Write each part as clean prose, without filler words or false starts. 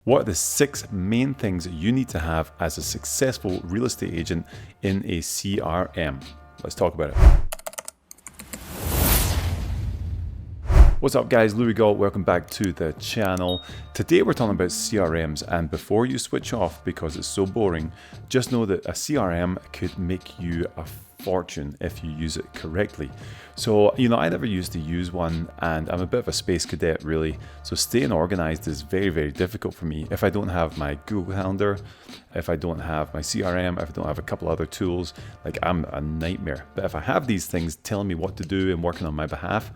What are the 6 main things that you need to have as a successful real estate agent in a CRM? Let's talk about it. What's up guys, Louis Galt, welcome back to the channel. Today we're talking about CRMs, and before you switch off because it's so boring, just know that a CRM could make you a fortune if you use it correctly. So, I never used to use one, and I'm a bit of a space cadet really, so staying organized is very, very difficult for me. If I don't have my Google Calendar, if I don't have my CRM, if I don't have a couple other tools, like I'm a nightmare. But if I have these things telling me what to do and working on my behalf,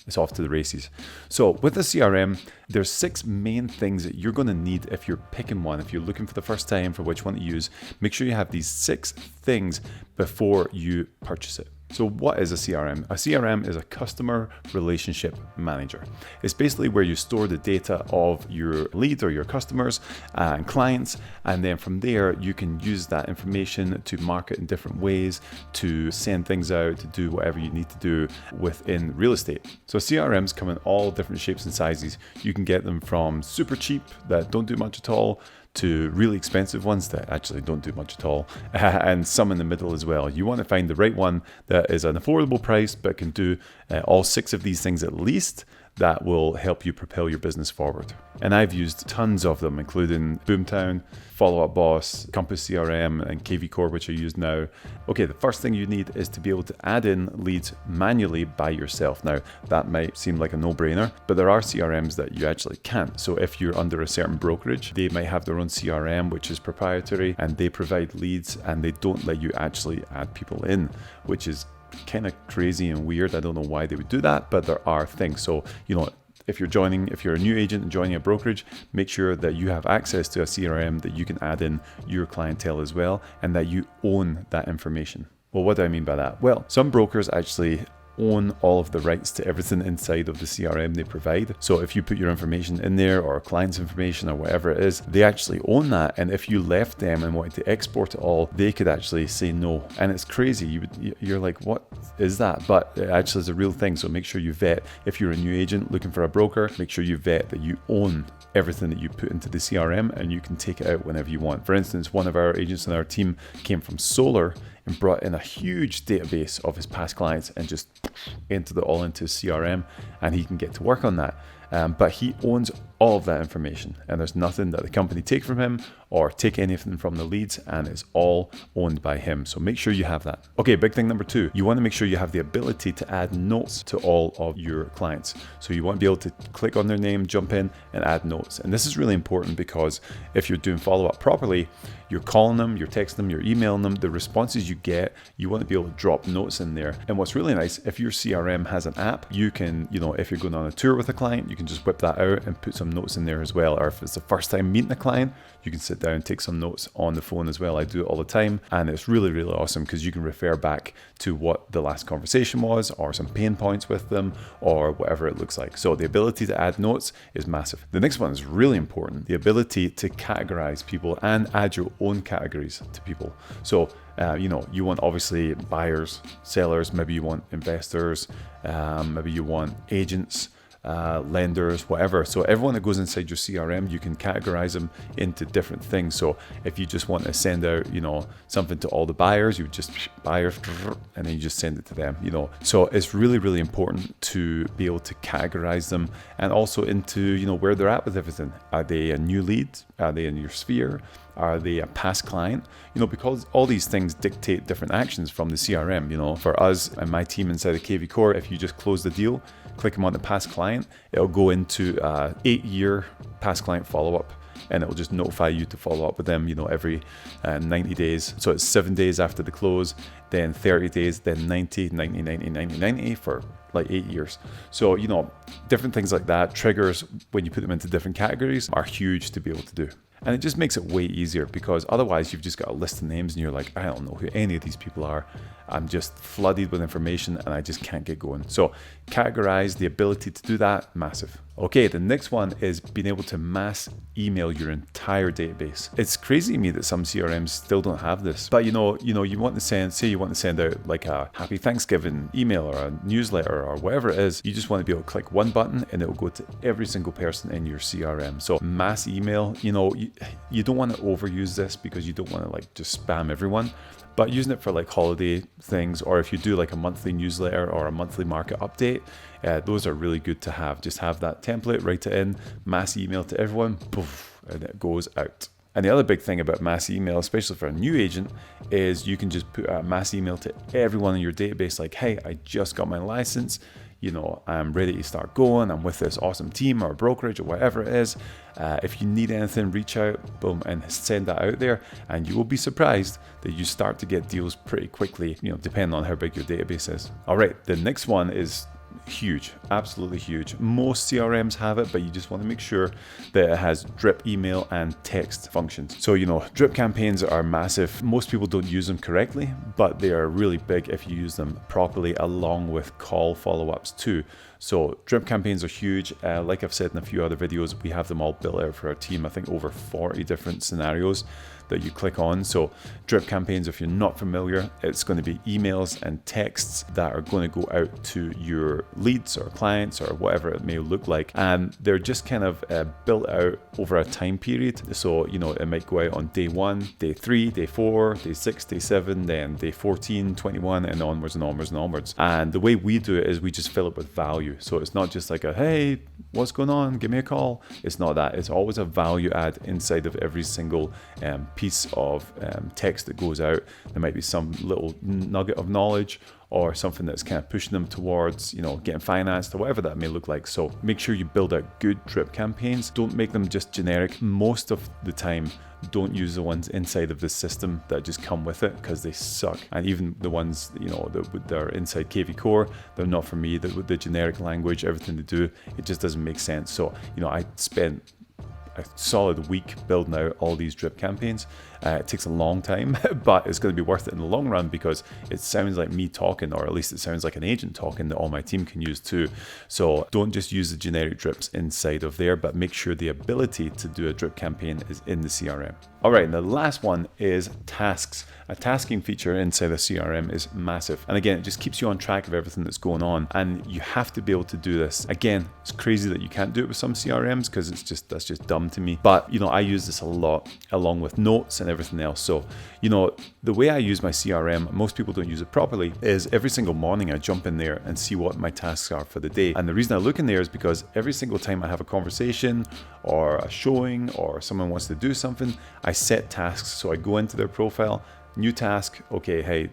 it's off to the races. So with the CRM, there's 6 main things that you're going to need if you're picking one. If you're looking for the first time for which one to use, make sure you have these 6 things before you purchase it. So what is a CRM? A CRM is a customer relationship manager. It's basically where you store the data of your leads or your customers and clients, and then from there you can use that information to market in different ways, to send things out, to do whatever you need to do within real estate. So CRMs come in all different shapes and sizes. You can get them from super cheap that don't do much at all to really expensive ones that actually don't do much at all, and some in the middle as well. You want to find the right one that is an affordable price but can do all 6 of these things at least. That will help you propel your business forward. And I've used tons of them, including Boomtown, Follow Up Boss, Compass CRM, and KV Core, which I use now. Okay, the first thing you need is to be able to add in leads manually by yourself. Now, that might seem like a no-brainer, but there are CRMs that you actually can't. So if you're under a certain brokerage, they might have their own CRM, which is proprietary, and they provide leads, and they don't let you actually add people in, which is kind of crazy and weird. I don't know why they would do that, but there are things. So, if you're a new agent and joining a brokerage, make sure that you have access to a CRM that you can add in your clientele as well, and that you own that information. Well, what do I mean by that? Well, some brokers actually own all of the rights to everything inside of the CRM they provide. So if you put your information in there, or client's information, or whatever it is, they actually own that. And if you left them and wanted to export it all, they could actually say no. And it's crazy. You're like, what is that? But it actually is a real thing. So make sure you vet. If you're a new agent looking for a broker, make sure you vet that you own everything that you put into the CRM, and you can take it out whenever you want. For instance, one of our agents in our team came from solar and brought in a huge database of his past clients and just entered it all into his CRM, and he can get to work on that. But he owns all of that information, and there's nothing that the company take from him or take anything from the leads, and it's all owned by him. So make sure you have that. Okay, big thing number 2, you want to make sure you have the ability to add notes to all of your clients. So you want to be able to click on their name, jump in and add notes. And this is really important because if you're doing follow-up properly, you're calling them, you're texting them, you're emailing them, the responses you get, you want to be able to drop notes in there. And what's really nice, if your CRM has an app, you can, if you're going on a tour with a client, you can just whip that out and put some notes in there as well. Or if it's the first time meeting a client, you can sit down and take some notes on the phone as well. I do it all the time, and it's really, really awesome because you can refer back to what the last conversation was, or some pain points with them, or whatever it looks like. So the ability to add notes is massive. The next one is really important, the ability to categorize people and add your own categories to people. So you want obviously buyers, sellers, maybe you want investors, maybe you want agents, lenders, whatever. So everyone that goes inside your CRM, you can categorize them into different things. So if you just want to send out, something to all the buyers, you just buyers, and then you just send it to them, So it's really, really important to be able to categorize them, and also into, where they're at with everything. Are they a new lead? Are they in your sphere? Are they a past client? Because all these things dictate different actions from the CRM. For us and my team inside of KV Core, if you just close the deal, click them on the past client, it'll go into 8-year past client follow-up, and it will just notify you to follow up with them, every 90 days. So it's 7 days after the close, then 30 days, then 90, 90, 90, 90, 90 for like 8 years. So, different things like that, triggers when you put them into different categories, are huge to be able to do. And it just makes it way easier, because otherwise you've just got a list of names and you're like, I don't know who any of these people are. I'm just flooded with information and I just can't get going. So categorize, the ability to do that, massive. Okay, the next one is being able to mass email your entire database. It's crazy to me that some CRMs still don't have this. But you want to send out like a happy Thanksgiving email or a newsletter or whatever it is. You just want to be able to click one button and it will go to every single person in your CRM. So mass email, you don't want to overuse this, because you don't want to like just spam everyone. But using it for like holiday things, or if you do like a monthly newsletter or a monthly market update, those are really good to have. Just have that template, write it in, mass email to everyone, poof, and it goes out. And the other big thing about mass email, especially for a new agent, is you can just put a mass email to everyone in your database like, hey, I just got my license. I'm ready to start going. I'm with this awesome team or brokerage or whatever it is. If you need anything, reach out, boom, and send that out there. And you will be surprised that you start to get deals pretty quickly, depending on how big your database is. All right, the next one is huge, absolutely huge. Most CRMs have it, but you just want to make sure that it has drip email and text functions. So, drip campaigns are massive. Most people don't use them correctly, but they are really big if you use them properly, along with call follow-ups too. So drip campaigns are huge. Like I've said in a few other videos, we have them all built out for our team. I think over 40 different scenarios that you click on. So drip campaigns, if you're not familiar, it's going to be emails and texts that are going to go out to your leads or clients or whatever it may look like. And they're just kind of built out over a time period. So, it might go out on day 1, day 3, day 4, day 6, day 7, then day 14, 21, and onwards and onwards and onwards. And the way we do it is we just fill it with value. So it's not just like hey, what's going on? Give me a call. It's not that. It's always a value add inside of every single piece of text that goes out. There might be some little nugget of knowledge or something that's kind of pushing them towards, getting financed or whatever that may look like. So make sure you build out good drip campaigns. Don't make them just generic. Most of the time, don't use the ones inside of the system that just come with it, because they suck. And even the ones, that are inside KV Core, they're not for me. The generic language, everything they do, it just doesn't make sense. So, I spent a solid week building out all these drip campaigns. It takes a long time, but it's going to be worth it in the long run, because it sounds like me talking, or at least it sounds like an agent talking that all my team can use too. So don't just use the generic drips inside of there, but make sure the ability to do a drip campaign is in the CRM. All right, and the last one is tasks. A tasking feature inside a CRM is massive. And again, it just keeps you on track of everything that's going on. And you have to be able to do this. Again, it's crazy that you can't do it with some CRMs, because that's just dumb to me. But, I use this a lot along with notes and everything else. So, the way I use my CRM, most people don't use it properly, is every single morning I jump in there and see what my tasks are for the day. And the reason I look in there is because every single time I have a conversation or a showing or someone wants to do something, I set tasks. So I go into their profile, new task, okay, hey,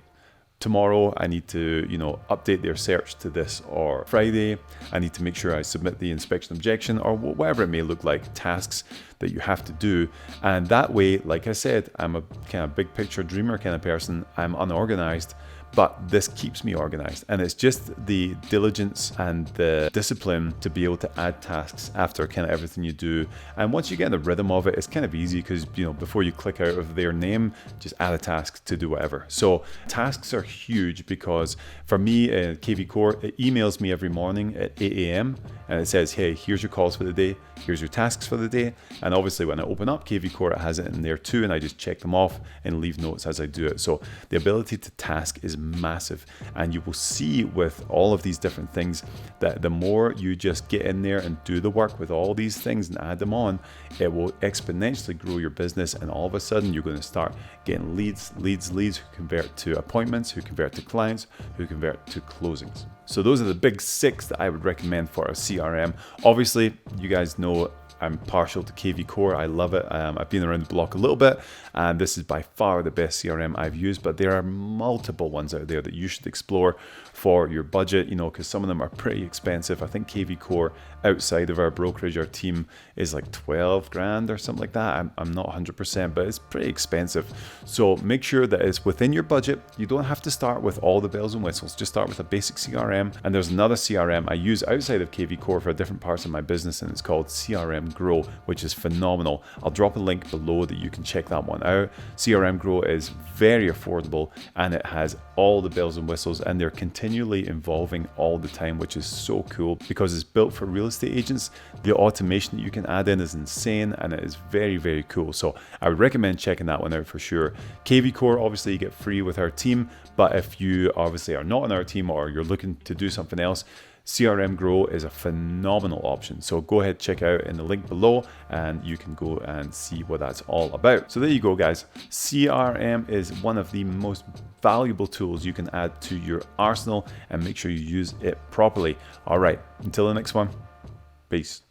tomorrow I need to, update their search to this, or Friday I need to make sure I submit the inspection objection, or whatever it may look like, tasks that you have to do. And that way, like I said, I'm a kind of big picture dreamer kind of person. I'm unorganized, but this keeps me organized. And it's just the diligence and the discipline to be able to add tasks after kind of everything you do. And once you get in the rhythm of it, it's kind of easy, because before you click out of their name, just add a task to do whatever. So tasks are huge, because for me, KV Core, it emails me every morning at 8 a.m. and it says, hey, here's your calls for the day, here's your tasks for the day. And obviously when I open up KV Core, it has it in there too, and I just check them off and leave notes as I do it. So the ability to task is massive. And you will see with all of these different things that the more you just get in there and do the work with all these things and add them on, it will exponentially grow your business. And all of a sudden you're going to start getting leads who convert to appointments, who convert to clients, who convert to closings. So those are the big 6 that I would recommend for a CRM. Obviously, you guys know I'm partial to KV Core. I love it. I've been around the block a little bit, and this is by far the best CRM I've used, but there are multiple ones out there that you should explore for your budget, because some of them are pretty expensive. I think KV Core outside of our brokerage, our team, is like 12 grand or something like that. I'm not 100%, but it's pretty expensive. So make sure that it's within your budget. You don't have to start with all the bells and whistles. Just start with a basic CRM. And there's another CRM I use outside of KV Core for different parts of my business, and it's called CRM Grow, which is phenomenal. I'll drop a link below that you can check that one out. CRM Grow is very affordable and it has all the bells and whistles, and they're continually evolving all the time, which is so cool because it's built for real estate agents. The automation that you can add in is insane and it is very, very cool. So I would recommend checking that one out for sure. KV Core, obviously you get free with our team, but if you obviously are not on our team or you're looking to do something else, CRM Grow is a phenomenal option. So go ahead, check out in the link below and you can go and see what that's all about. So there you go, guys. CRM is one of the most valuable tools you can add to your arsenal, and make sure you use it properly. All right, until the next one, peace.